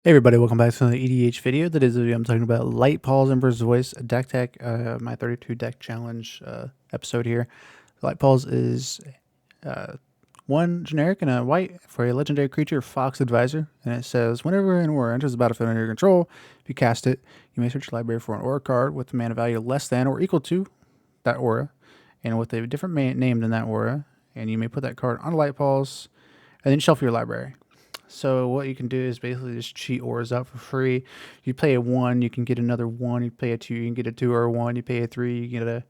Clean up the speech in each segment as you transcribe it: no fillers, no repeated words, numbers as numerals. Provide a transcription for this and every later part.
Hey everybody, welcome back to another EDH video. Today's video I'm talking about Light-Paws Emperor's Voice deck tech, my 32 deck challenge episode here. Light-Paws is one generic and a white for a legendary creature, Fox Advisor, and it says, whenever an aura enters the battlefield under your control, if you cast it, you may search your library for an aura card with a mana value less than or equal to that aura, and with a different name than that aura, and you may put that card on Light-Paws, and then shuffle your library. So what you can do is basically just cheat auras out for free. You pay a 1, you can get another 1. You pay a 2, you can get a 2 or a 1. You pay a 3, you get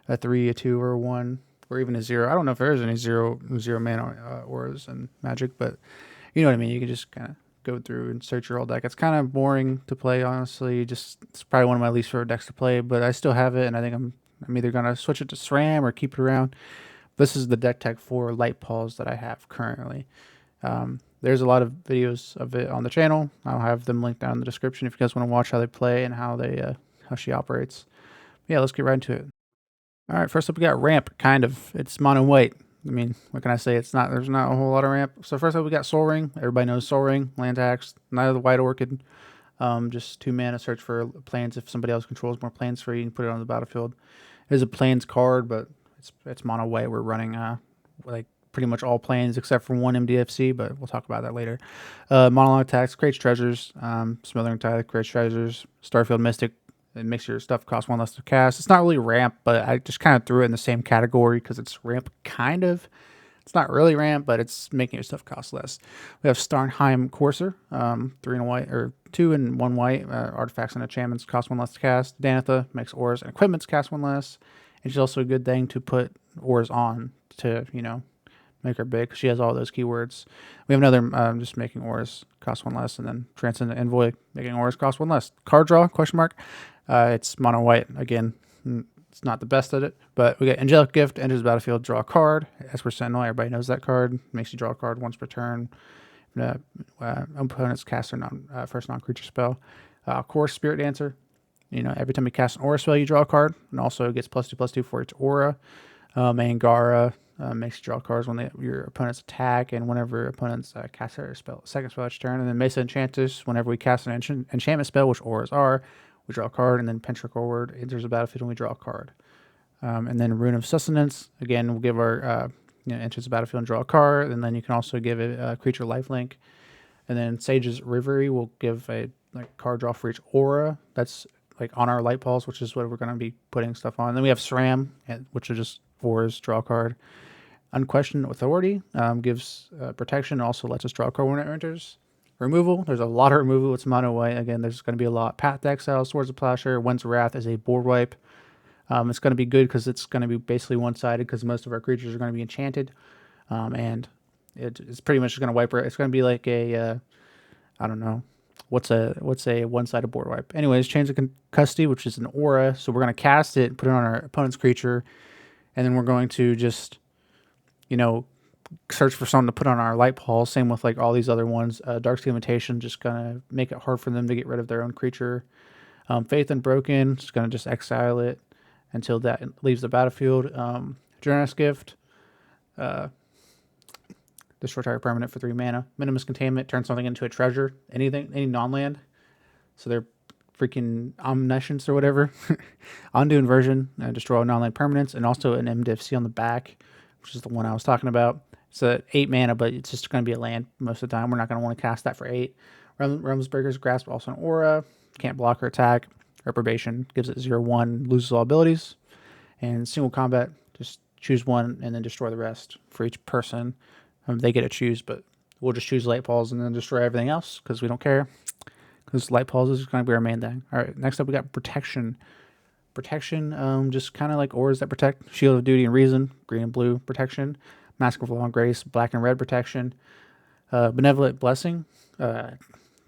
a 3, a 2, or a 1, or even a 0. I don't know if there's any zero mana auras in Magic, but you know what I mean. You can just kind of go through and search your whole deck. It's kind of boring to play, honestly. It's probably one of my least favorite decks to play, but I still have it, and I think I'm either gonna switch it to SRAM or keep it around. This is the deck tech for Light-Paws that I have currently. There's a lot of videos of it on the channel. I'll have them linked down in the description if you guys want to watch how they play and how she operates. But yeah, let's get right into it. All right, first up we got ramp. Kind of, it's mono white. I mean, what can I say? It's not. There's not a whole lot of ramp. So first up we got Soul Ring. Everybody knows Soul Ring. Land tax. Neither the White Orchid. Just 2 mana. Search for planes. If somebody else controls more planes for you, you can put it on the battlefield. It is a planes card, but it's mono white. We're running like pretty much all planes except for one MDFC, but we'll talk about that later. Monologue attacks, creates treasures, Smothering Tithe creates treasures, Starfield Mystic, it makes your stuff cost 1 less to cast. It's not really ramp, but I just kind of threw it in the same category because it's ramp kind of. It's not really ramp, but it's making your stuff cost less. We have Starnheim Courser, 3 and a white, or 2 and 1 white, artifacts and enchantments cost 1 less to cast. Danitha makes auras and equipments cost 1 less. And she's also a good thing to put auras on to, make her big. She has all those keywords. We have another just making auras cost 1 less, and then Transcendent Envoy making auras cost 1 less. Card draw, question mark. It's mono white again. It's not the best at it, but we got Angelic Gift, enters the battlefield, draw a card. Esper Sentinel, everybody knows that card. Makes you draw a card once per turn. Opponents cast their first non-creature spell. Course Spirit Dancer. Every time you cast an aura spell, you draw a card, and also it gets +2/+2 for its aura. Mangara makes you draw cards when your opponents attack, and whenever opponents cast their second spell each turn. And then Mesa Enchantress, whenever we cast an enchantment spell, which auras are, we draw a card, and then Pentrick Ward enters the battlefield and we draw a card. And then Rune of Sustenance, again, we'll give our enters the battlefield and draw a card, and then you can also give a creature lifelink. And then Sage's Reverie will give a card draw for each aura that's on our Light-Paws, which is what we're going to be putting stuff on. And then we have SRAM, which are just auras, draw a card. Unquestioned Authority gives protection, also lets us draw a card when it enters. Removal, there's a lot of removal. It's mono white. Again, there's going to be a lot. Path to Exile, Swords of Plowshare, Wind's Wrath is a board wipe. It's going to be good because it's going to be basically one-sided because most of our creatures are going to be enchanted. And it's pretty much going to wipe. It's going to be like a, I don't know, what's a one-sided board wipe. Anyways, Chains of Custody, which is an aura. So we're going to cast it, put it on our opponent's creature, and then we're going to just search for something to put on our Light-Paws. Same with all these other ones. Darkseid Invitation, just gonna make it hard for them to get rid of their own creature. Faith Unbroken, just gonna just exile it until that leaves the battlefield. Generous Gift, destroy target permanent for 3 mana. Minimus Containment, turn something into a treasure. Any non-land. So they're freaking Omniscience or whatever. Undo Inversion, destroy non-land permanents, and also an MDFC on the back, which is the one I was talking about. It's 8 mana, but it's just going to be a land most of the time. We're not going to want to cast that for 8. Realmsbreaker's Grasp, also an aura. Can't block or attack. Reprobation gives it 0/1, loses all abilities. And single combat, just choose one and then destroy the rest for each person. They get to choose, but we'll just choose Light-Paws and then destroy everything else because we don't care. Because Light-Paws is going to be our main thing. All right, next up we got Protection. Protection, just kind of like auras that protect. Shield of Duty and Reason, green and blue protection. Mask of Law and Grace, black and red protection. Benevolent Blessing,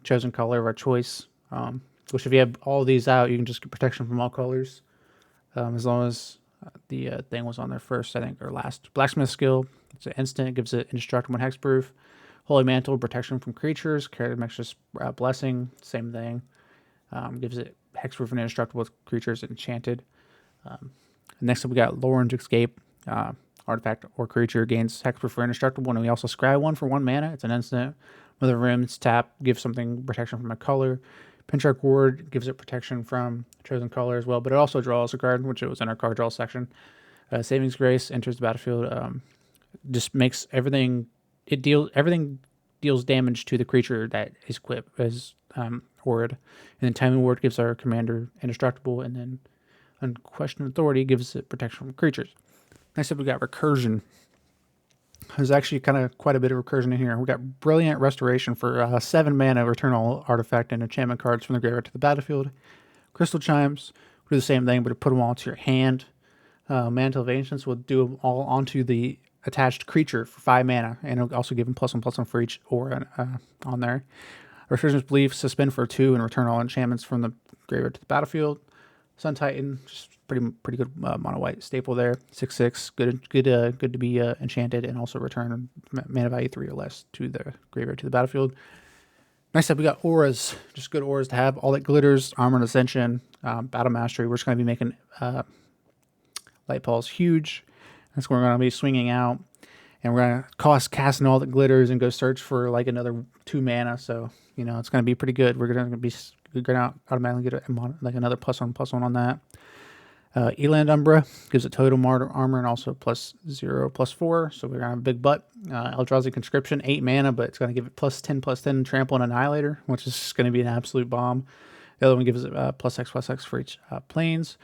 chosen color of our choice. Which if you have all these out, you can just get protection from all colors. As long as the thing was on there first, I think, or last. Blacksmith Skill, it's an instant, it gives it indestructible and hexproof. Holy Mantle, protection from creatures. Carried Extra Blessing, same thing. Gives it hexproof and indestructible with creatures enchanted. Next up, we got Lorange Escape. Artifact or creature gains hexproof or indestructible, and we also scry one for 1 mana. It's an instant. With the rims, tap gives something protection from a color. Pinch-Arc Ward gives it protection from chosen color as well, but it also draws a card, which it was in our card draw section. Savings Grace enters the battlefield. Just makes everything. Everything deals damage to the creature that is equipped as Ward, and then Timing Ward gives our commander indestructible, and then Unquestioned Authority gives it protection from creatures. Next up, we got Recursion. There's actually kind of quite a bit of recursion in here. We got Brilliant Restoration for 7 mana, return all artifact and enchantment cards from the graveyard to the battlefield. Crystal Chimes do the same thing, but put them all to your hand. Mantle of Ancients will do them all onto the attached creature for 5 mana, and it'll also give them +1/+1 for each aura on there. Recursion's Belief, suspend for 2 and return all enchantments from the graveyard to the battlefield. Sun Titan, just pretty good mono white staple there. 6/6, good to be enchanted and also return mana value 3 or less to the graveyard to the battlefield. Next up, we got auras, just good auras to have. All That Glitters, Armored Ascension, Battle Mastery. We're just going to be making Light-Paws huge. That's where we're going to be swinging out, and we're going to casting All That Glitters and go search for like another 2 mana. So it's going to be pretty good. We're going to automatically get like another +1/+1 on that. Eland Umbra gives it totem armor and also +0/+4, so we're going to have a big butt. Eldrazi Conscription, 8 mana, but it's going to give it +10/+10 Trample and Annihilator, which is going to be an absolute bomb. The other one gives it +X/+X for each planes.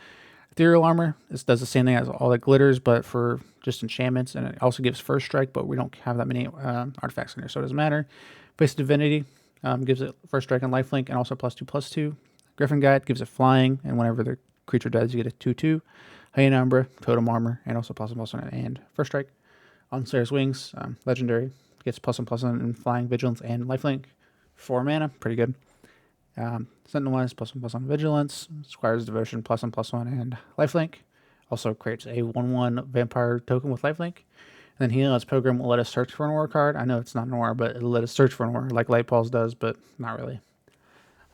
Ethereal Armor, this does the same thing as All That Glitters, but for just enchantments, and it also gives First Strike, but we don't have that many artifacts in here, so it doesn't matter. Face of Divinity gives it First Strike and Lifelink, and also +2/+2. Griffin Guide gives it Flying, and whenever the creature does, you get a 2/2. Hyena Umbra, Totem Armor, and also +1/+1 and First Strike. On Slayer's Wings, Legendary, gets +1/+1 in Flying, Vigilance, and Lifelink. 4 mana, pretty good. Sentinel-wise, +1/+1 Vigilance. Squire's Devotion, +1/+1 and Lifelink. Also creates a 1/1 Vampire token with Lifelink. And then Heliod's Program will let us search for an aura card. I know it's not an aura, but it'll let us search for an aura like Light-Paws does, but not really.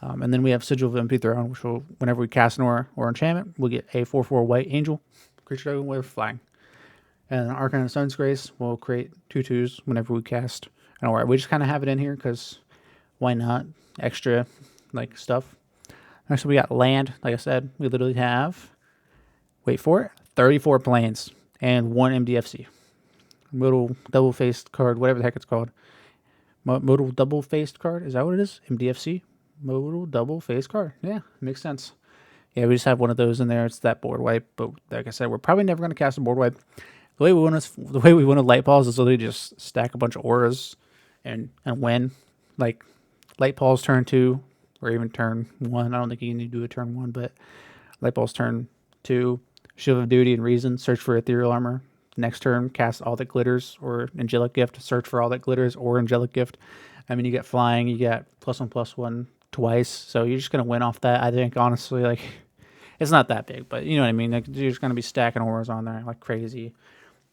And then we have Sigil of Empty Throne, which will, whenever we cast an aura or enchantment, we'll get a 4/4 white angel creature token with Flying. And Arcane of Sun's Grace will create 2/2s whenever we cast an aura. We just kind of have it in here because why not? Extra stuff. Next, we got land. Like I said, we literally have, wait for it, 34 planes and 1 MDFC. Modal double-faced card, whatever the heck it's called. Modal double-faced card, is that what it is? MDFC? Modal double-faced card. Yeah, makes sense. Yeah, we just have one of those in there. It's that board wipe, but like I said, we're probably never going to cast a board wipe. The way we want to Light-Paws is literally just stack a bunch of auras and win. Like Light-Paws turn 2 or even turn 1. I don't think you need to do a turn 1, but Light-Paws turn 2. Shield of Duty and Reason, search for Ethereal Armor. Next turn, cast All That Glitters or Angelic Gift, search for All That Glitters or Angelic Gift. I mean, you get Flying, you get +1/+1 twice, so you're just going to win off that. I think, honestly, it's not that big, but you know what I mean? You're just going to be stacking auras on there like crazy.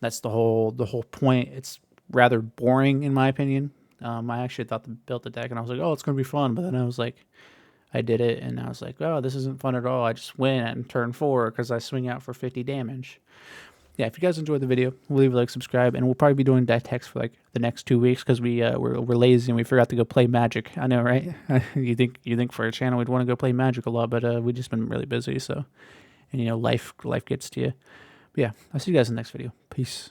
That's the whole point. It's rather boring, in my opinion. I actually built the deck, and I was like, oh, it's going to be fun, but then I was like, I did it, and I was like, oh, this isn't fun at all. I just win at turn 4 because I swing out for 50 damage. Yeah, if you guys enjoyed the video, leave a like, subscribe, and we'll probably be doing deck techs for the next 2 weeks because we're lazy and we forgot to go play Magic. I know, right? you think for a channel we'd want to go play Magic a lot, but we've just been really busy. So, and life gets to you. But yeah, I'll see you guys in the next video. Peace.